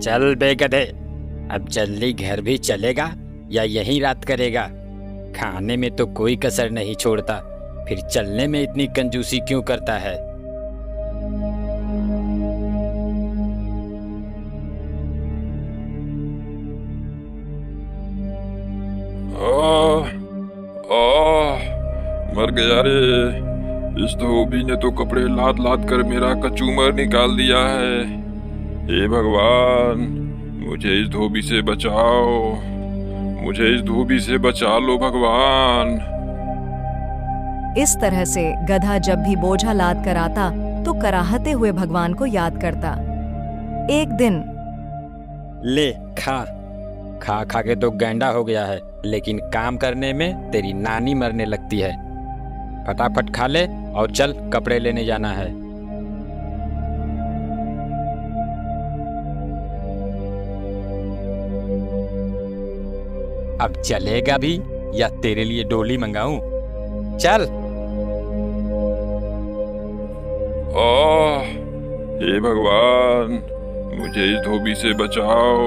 चल बे गधे, अब जल्दी घर भी चलेगा या यहीं रात करेगा? खाने में तो कोई कसर नहीं छोड़ता, फिर चलने में इतनी कंजूसी क्यों करता है? आह, आह, मर गया रे। इस धोबी ने तो कपड़े लाद लाद कर मेरा कचूमर निकाल दिया है। हे भगवान, मुझे इस धोबी से बचाओ, मुझे इस धोबी से बचा लो भगवान। इस तरह से गधा जब भी बोझा लाद कर आता तो कराहते हुए भगवान को याद करता। एक दिन ले खा खा खा के तो गैंडा हो गया है, लेकिन काम करने में तेरी नानी मरने लगती है। फटाफट खा ले और चल, कपड़े लेने जाना है। अब चलेगा भी या तेरे लिए डोली मंगाऊं? चल। आह, हे भगवान, मुझे इस धोबी से बचाओ।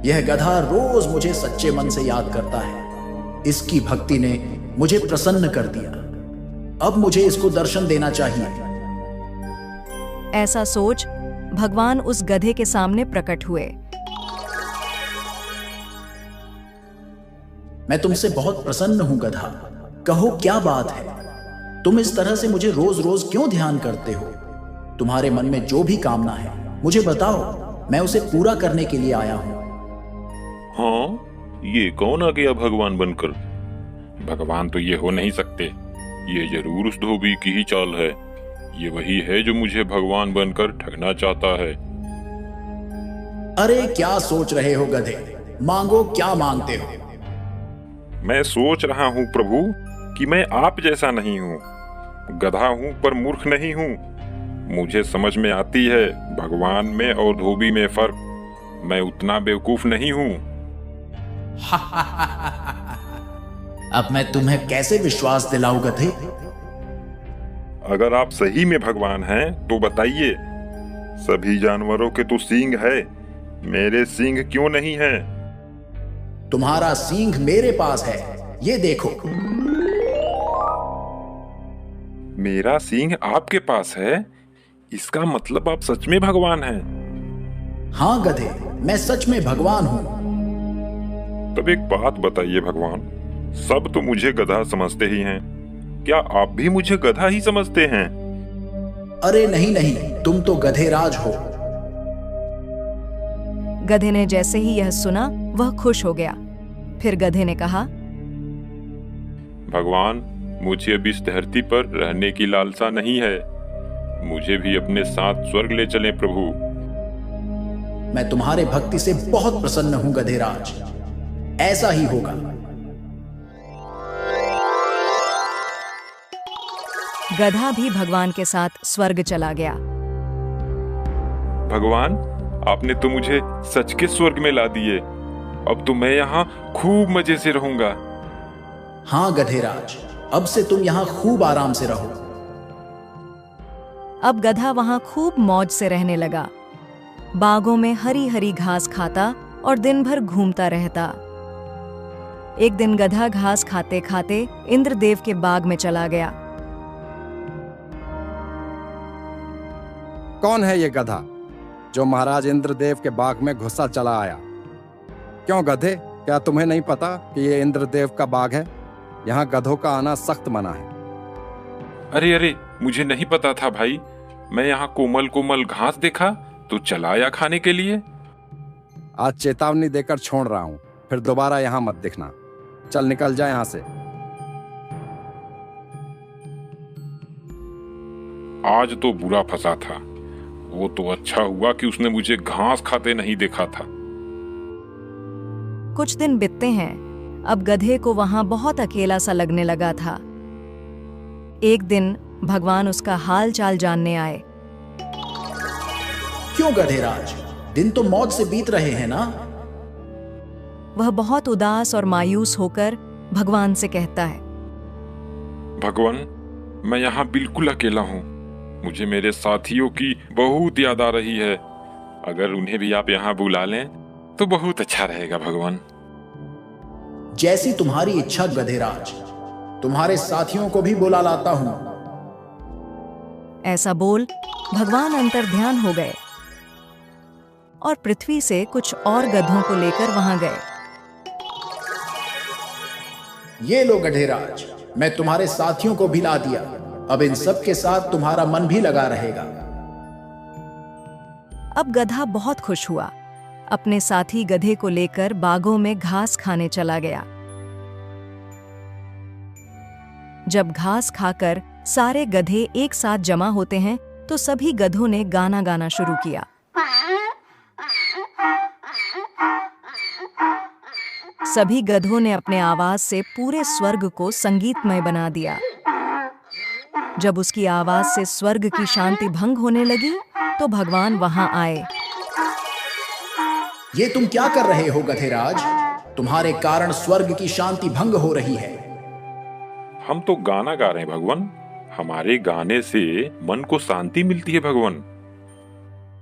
यह गधा रोज मुझे सच्चे मन से याद करता है। इसकी भक्ति ने मुझे प्रसन्न कर दिया। अब मुझे इसको दर्शन देना चाहिए। ऐसा सोच भगवान उस गधे के सामने प्रकट हुए। मैं तुमसे बहुत प्रसन्न हूं गधा, कहो क्या बात है? तुम इस तरह से मुझे रोज रोज क्यों ध्यान करते हो? तुम्हारे मन में जो भी कामना है मुझे बताओ, मैं उसे पूरा करने के लिए आया हूं। हाँ, ये कौन आ गया भगवान बनकर? भगवान तो ये हो नहीं सकते। ये जरूर उस धोबी की ही चाल है। ये वही है जो मुझे भगवान बनकर ठगना चाहता है। अरे क्या सोच रहे हो गधे? मांगो, क्या मांगते हो? मैं सोच रहा हूँ प्रभु कि मैं आप जैसा नहीं हूँ। गधा हूँ पर मूर्ख नहीं हूँ। मुझे समझ में आती है भगवान में और धोबी में फर्क। मैं उतना बेवकूफ नहीं हूँ। अब मैं तुम्हें कैसे विश्वास दिलाऊं गधे? अगर आप सही में भगवान हैं तो बताइए, सभी जानवरों के तो सींग है, मेरे सींग क्यों नहीं है? तुम्हारा सींग मेरे पास है, ये देखो। मेरा सींग आपके पास है? इसका मतलब आप सच में भगवान हैं? हाँ गधे, मैं सच में भगवान हूँ। तब एक बात बताइए भगवान, सब तो मुझे गधा समझते ही हैं, क्या आप भी मुझे गधा ही समझते हैं? अरे नहीं नहीं, तुम तो गधेराज हो। गधे ने जैसे ही यह सुना वह खुश हो गया। फिर गधे ने कहा, भगवान, मुझे अब इस धरती पर रहने की लालसा नहीं है। मुझे भी अपने साथ स्वर्ग ले चलें प्रभु। मैं तुम्हारे भक्ति से बहुत प्रसन्न हूं गधेराज, ऐसा ही होगा। गधा भी भगवान के साथ स्वर्ग चला गया। भगवान, आपने तो मुझे सच के स्वर्ग में ला दिए। अब तो मैं यहाँ खूब मजे से रहूंगा। हाँ गधेराज, अब से तुम यहाँ खूब आराम से रहो। अब गधा वहां खूब मौज से रहने लगा। बागों में हरी हरी घास खाता और दिन भर घूमता रहता। एक दिन गधा घास खाते खाते इंद्रदेव के बाग में चला गया। कौन है ये गधा जो महाराज इंद्रदेव के बाग में घुसा चला आया? क्यों गधे, क्या तुम्हें नहीं पता कि ये इंद्रदेव का बाग है? यहाँ गधों का आना सख्त मना है। अरे अरे, मुझे नहीं पता था भाई। मैं यहाँ कोमल कोमल घास देखा तो चला आया खाने के लिए। आज चेतावनी देकर छोड़ रहा हूँ, फिर दोबारा यहाँ मत दिखना। चल निकल जा यहाँ से। आज तो बुरा फंसा था। वो तो अच्छा हुआ कि उसने मुझे घास खाते नहीं देखा था। कुछ दिन बीतते हैं। अब गधे को वहां बहुत अकेला सा लगने लगा था। एक दिन भगवान उसका हाल चाल जानने आए। क्यों गधेराज, दिन तो मौज से बीत रहे हैं ना? वह बहुत उदास और मायूस होकर भगवान से कहता है, भगवान, मैं यहाँ बिल्कुल अकेला हूँ। मुझे मेरे साथियों की बहुत याद आ रही है। अगर उन्हें भी आप यहाँ बुला लें तो बहुत अच्छा रहेगा भगवान। जैसी तुम्हारी इच्छा गधेराज, तुम्हारे साथियों को भी बुला लाता हूं। ऐसा बोल भगवान अंतर्ध्यान हो गए और पृथ्वी से कुछ और गधों को लेकर वहां गए। ये लो गधेराज, मैं तुम्हारे साथियों को भी ला दिया। अब इन सब के साथ तुम्हारा मन भी लगा रहेगा। अब गधा बहुत खुश हुआ। अपने साथी गधे को लेकर बागों में घास खाने चला गया। जब घास खाकर सारे गधे एक साथ जमा होते हैं तो सभी गधों ने गाना गाना शुरू किया। सभी गधों ने अपने आवाज से पूरे स्वर्ग को संगीतमय बना दिया। जब उसकी आवाज से स्वर्ग की शांति भंग होने लगी तो भगवान वहां आए। ये तुम क्या कर रहे हो गधेराज? तुम्हारे कारण स्वर्ग की शांति भंग हो रही है। हम तो गाना गा रहे हैं भगवान। हमारे गाने से मन को शांति मिलती है भगवान।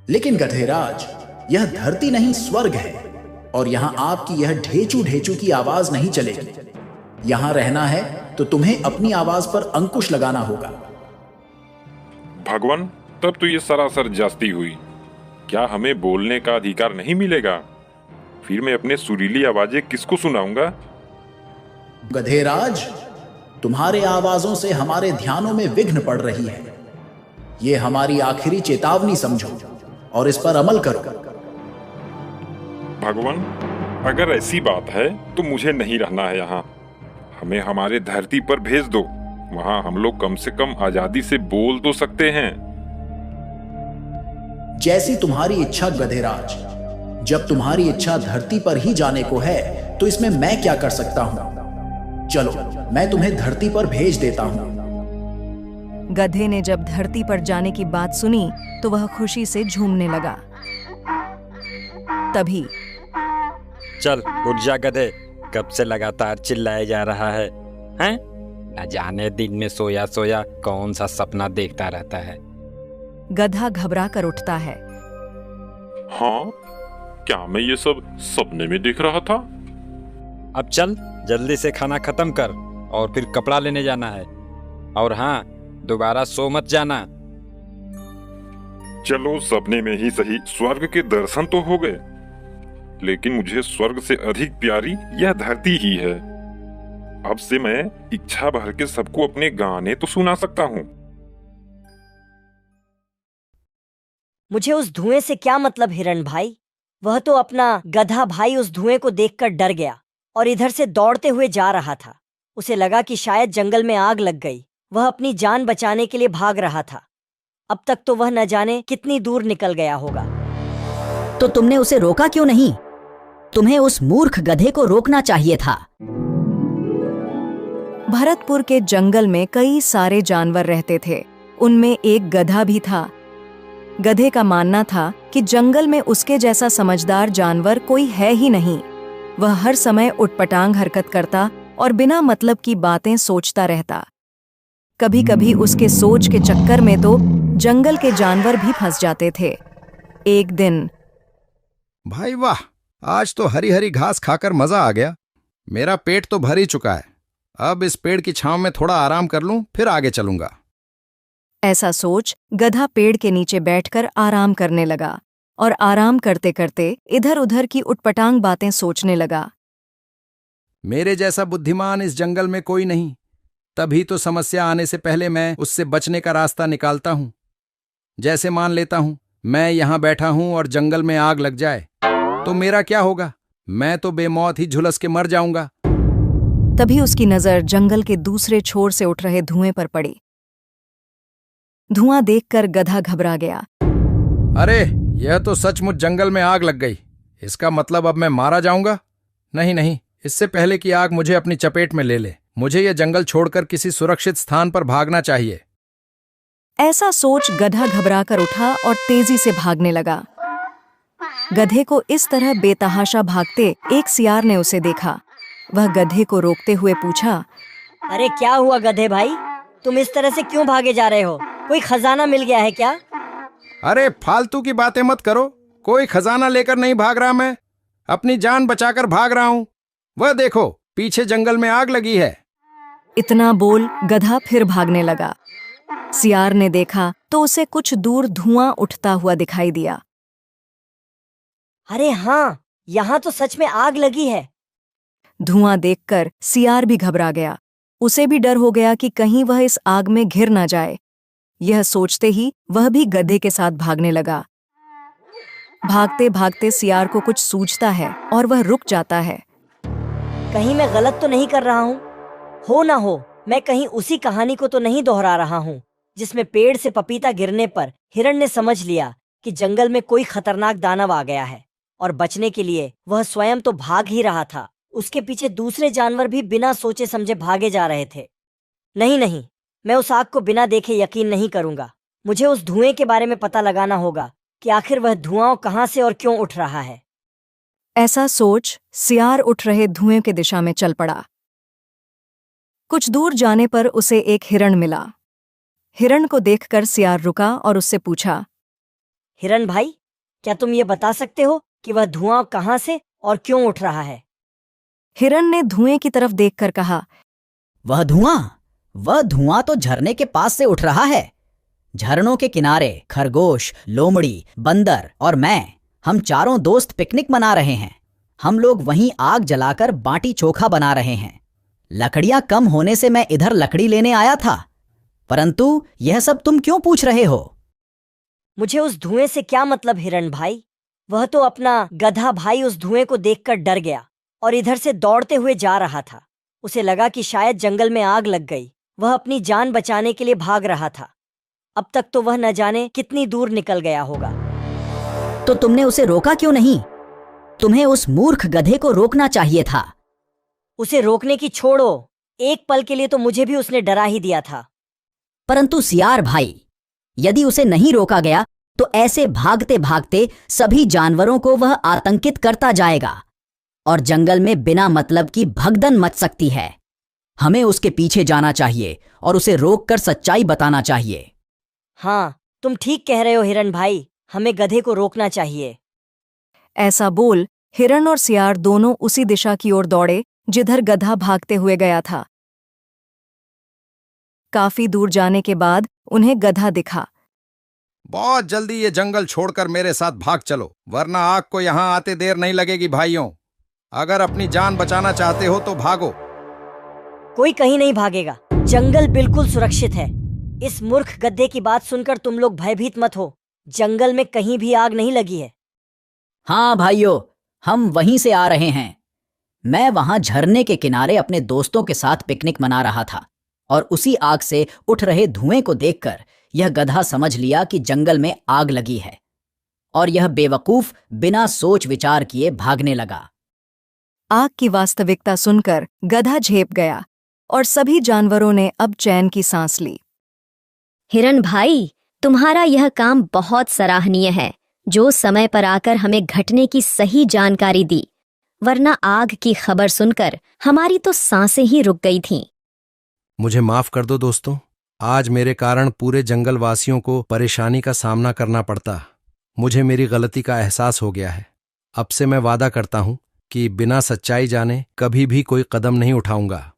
लेकिन गधेराज, यह धरती नहीं स्वर्ग है, और यहाँ आपकी यह ढेचू ढेचू की आवाज नहीं चलेगी। यहाँ रहना है तो तुम्हें अपनी आवाज पर अंकुश लगाना होगा। भगवान, तब तो ये सरासर जास्ती हुई। क्या हमें बोलने का अधिकार नहीं मिलेगा? फिर मैं अपने सुरीली आवाजें किसको सुनाऊंगा? गधेराज, तुम्हारे आवाजों से हमारे ध्यानों में विघ्न पड़ रही है। ये हमारी आखिरी चेतावनी समझो और इस पर अमल करो। भगवान, अगर ऐसी बात है तो मुझे नहीं रहना है यहाँ। हमें हमारे धरती पर भेज दो। वहाँ हम लोग कम से कम आजादी से बोल तो सकते हैं। जैसी तुम्हारी इच्छा गधेराज। जब तुम्हारी इच्छा धरती पर ही जाने को है तो इसमें मैं क्या कर सकता हूँ? चलो, मैं तुम्हें धरती पर भेज देता हूँ। गधे ने जब धरती पर जाने की बात सुनी तो वह खुशी से झूमने लगा। तभी चल उठ जा गधे, कब से लगातार चिल्लाया जा रहा है, हैं? न जाने दिन में सोया सोया कौन सा सपना देखता रहता है। गधा घबरा कर उठता है। हाँ, क्या मैं ये सब सपने में देख रहा था? अब चल जल्दी से खाना खत्म कर और फिर कपड़ा लेने जाना है। और हाँ, दोबारा सो मत जाना। चलो, सपने में ही सही स्वर्ग के दर्शन तो हो गए, लेकिन मुझे स्वर्ग से अधिक प्यारी यह धरती ही है। अब से मैं इच्छा भर के सबको अपने गाने तो सुना सकता हूँ। मुझे उस धुएं से क्या मतलब हिरण भाई? वह तो अपना गधा भाई उस धुएं को देखकर डर गया और इधर से दौड़ते हुए जा रहा था। उसे लगा कि शायद जंगल में आग लग गई। वह अपनी जान बचाने के लिए भाग रहा था। अब तक तो वह न जाने कितनी दूर निकल गया होगा। तो तुमने उसे रोका क्यों नहीं? तुम्हें उस मूर्ख गधे को रोकना चाहिए था। भरतपुर के जंगल में कई सारे जानवर रहते थे। उनमें एक गधा भी था। गधे का मानना था कि जंगल में उसके जैसा समझदार जानवर कोई है ही नहीं। वह हर समय उटपटांग हरकत करता और बिना मतलब की बातें सोचता रहता। कभी कभी उसके सोच के चक्कर में तो जंगल के जानवर भी फंस जाते थे। एक दिन, भाई वाह, आज तो हरी हरी घास खाकर मजा आ गया। मेरा पेट तो भर ही चुका है। अब इस पेड़ की छांव में थोड़ा आराम कर लूं, फिर आगे चलूंगा। ऐसा सोच गधा पेड़ के नीचे बैठकर आराम करने लगा और आराम करते करते इधर उधर की उटपटांग बातें सोचने लगा। मेरे जैसा बुद्धिमान इस जंगल में कोई नहीं, तभी तो समस्या आने से पहले मैं उससे बचने का रास्ता निकालता हूं। जैसे मान लेता हूं मैं यहां बैठा हूं और जंगल में आग लग जाए तो मेरा क्या होगा? मैं तो बेमौत ही झुलस के मर जाऊंगा। तभी उसकी नजर जंगल के दूसरे छोर से उठ रहे धुएं पर पड़ी। धुआं देखकर गधा घबरा गया। अरे, यह तो सचमुच जंगल में आग लग गई। इसका मतलब अब मैं मारा जाऊंगा? नहीं नहीं, इससे पहले कि आग मुझे अपनी चपेट में ले ले, मुझे यह जंगल छोड़कर किसी सुरक्षित स्थान पर भागना चाहिए। ऐसा सोच गधा घबरा कर उठा और तेजी से भागने लगा। गधे को इस तरह बेतहाशा भागते एक सियार ने उसे देखा। वह गधे को रोकते हुए पूछा, अरे क्या हुआ गधे भाई? तुम इस तरह से क्यों भागे जा रहे हो? कोई खजाना मिल गया है क्या? अरे फालतू की बातें मत करो, कोई खजाना लेकर नहीं भाग रहा, मैं अपनी जान बचाकर भाग रहा हूं। वह देखो, पीछे जंगल में आग लगी है। इतना बोल गधा फिर भागने लगा। सियार ने देखा तो उसे कुछ दूर धुआं उठता हुआ दिखाई दिया। अरे हाँ, यहाँ तो सच में आग लगी है। धुआं देखकर सियार भी घबरा गया। उसे भी डर हो गया कि कहीं वह इस आग में घिर ना जाए। यह सोचते ही वह भी गधे के साथ भागने लगा। भागते भागते सियार को कुछ सूझता है और वह रुक जाता है। कहीं मैं गलत तो नहीं कर रहा हूँ? हो ना हो मैं कहीं उसी कहानी को तो नहीं दोहरा रहा हूँ जिसमें पेड़ से पपीता गिरने पर हिरण ने समझ लिया कि जंगल में कोई खतरनाक दानव आ गया है और बचने के लिए वह स्वयं तो भाग ही रहा था, उसके पीछे दूसरे जानवर भी बिना सोचे समझे भागे जा रहे थे। नहीं नहीं, मैं उस आग को बिना देखे यकीन नहीं करूंगा। मुझे उस धुएं के बारे में पता लगाना होगा कि आखिर वह धुआं कहाँ से और क्यों उठ रहा है। ऐसा सोच सियार उठ रहे धुएं की दिशा में चल पड़ा। कुछ दूर जाने पर उसे एक हिरण मिला। हिरण को देखकर सियार रुका और उससे पूछा, हिरण भाई, क्या तुम ये बता सकते हो कि वह धुआं कहाँ से और क्यों उठ रहा है? हिरण ने धुएं की तरफ देखकर कहा, वह धुआं तो झरने के पास से उठ रहा है। झरनों के किनारे खरगोश, लोमड़ी, बंदर और हम चारों दोस्त पिकनिक मना रहे हैं। हम लोग वहीं आग जलाकर बाटी चोखा बना रहे हैं। लकड़ियां कम होने से मैं इधर लकड़ी लेने आया था, परंतु यह सब तुम क्यों पूछ रहे हो? मुझे उस धुएं से क्या मतलब हिरण भाई? वह तो अपना गधा भाई उस धुएं को देखकर डर गया और इधर से दौड़ते हुए जा रहा था। उसे लगा कि शायद जंगल में आग लग गई। वह अपनी जान बचाने के लिए भाग रहा था। अब तक तो वह न जाने कितनी दूर निकल गया होगा। तो तुमने उसे रोका क्यों नहीं? तुम्हें उस मूर्ख गधे को रोकना चाहिए था। उसे रोकने की छोड़ो, एक पल के लिए तो मुझे भी उसने डरा ही दिया था। परंतु सियार भाई, यदि उसे नहीं रोका गया तो ऐसे भागते भागते सभी जानवरों को वह आतंकित करता जाएगा और जंगल में बिना मतलब की भगदड़ मच सकती है। हमें उसके पीछे जाना चाहिए और उसे रोककर सच्चाई बताना चाहिए। हाँ, तुम ठीक कह रहे हो हिरण भाई, हमें गधे को रोकना चाहिए। ऐसा बोल हिरण और सियार दोनों उसी दिशा की ओर दौड़े जिधर गधा भागते हुए गया था। काफी दूर जाने के बाद उन्हें गधा दिखा। बहुत जल्दी ये जंगल छोड़कर मेरे साथ भाग चलो, वरना आग को यहां आते देर नहीं लगेगी भाइयों। अगर अपनी जान बचाना चाहते हो तो भागो। कोई कहीं नहीं भागेगा, जंगल बिल्कुल सुरक्षित है। इस मूर्ख गधे की बात सुनकर तुम लोग भयभीत मत हो। जंगल में कहीं भी आग नहीं लगी है। हाँ भाइयों, हम वहीं से आ रहे हैं। मैं वहां झरने के किनारे अपने दोस्तों के साथ पिकनिक मना रहा था और उसी आग से उठ रहे धुएं को देखकर यह गधा समझ लिया कि जंगल में आग लगी है और यह बेवकूफ बिना सोच विचार किए भागने लगा। आग की वास्तविकता सुनकर गधा झेप गया और सभी जानवरों ने अब चैन की सांस ली। हिरण भाई, तुम्हारा यह काम बहुत सराहनीय है, जो समय पर आकर हमें घटने की सही जानकारी दी, वरना आग की खबर सुनकर हमारी तो सांसें ही रुक गई थीं। मुझे माफ कर दो दोस्तों, आज मेरे कारण पूरे जंगल वासियों को परेशानी का सामना करना पड़ता। मुझे मेरी गलती का एहसास हो गया है। अब से मैं वादा करता हूं कि बिना सच्चाई जाने कभी भी कोई कदम नहीं उठाऊंगा।